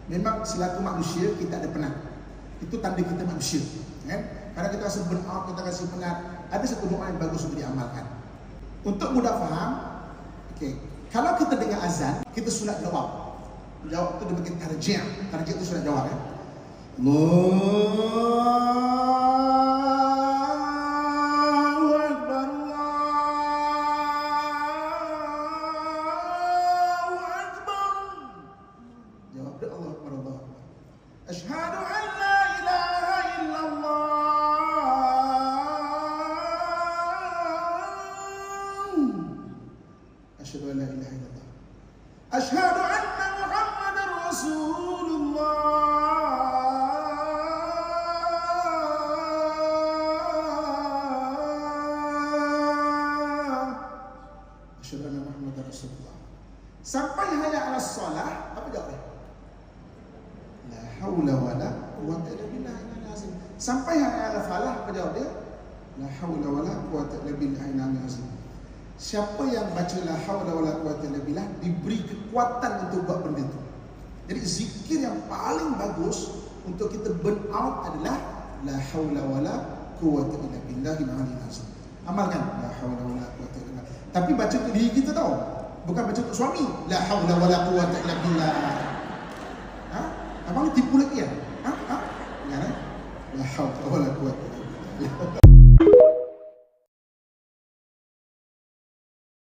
Memang selaku manusia kita ada penat. Itu tanda kita manusia, kan? Karena kita rasa burn out, kita rasa penat. Ada satu doa yang bagus untuk diamalkan. Untuk mudah faham, okey. Kalau kita dengar azan, kita sunat jawab. Jawab tu dia bagi tarjih. Tarjih tu sunat jawab, ya. Allahu Akbar, Allahu Akbar. Jawab dia Allahu Akbar, Allahu Akbar. Asyhadu an la ilaha illallah. Asyhadu an la ilaha illallah. Asyhadu anna Muhammadar Rasulullah. Asyhadu anna Muhammadar Rasulullah. Sampai hayya 'alas shalah, apa jawabnya? La haula wala quwwata illa billah. Sampai hayya 'alal falah, apa jawab dia? La haula wala quwwata illa billah. Siapa yang baca la haula wala quwwata illa billah diberi kekuatan untuk buat benda itu. Jadi zikir yang paling bagus untuk kita burn out adalah la haula wala quwwata illa billahil aliyyil azim. Amalkan la haula wala quwwata illa billah. Tapi baca untuk diri kita tahu, bukan baca untuk suami. La haula wala quwwata illa billah. Ha? Abang tipu lagi ya? Ha? Ha? Jangan. La haula wala quwwata illa billah.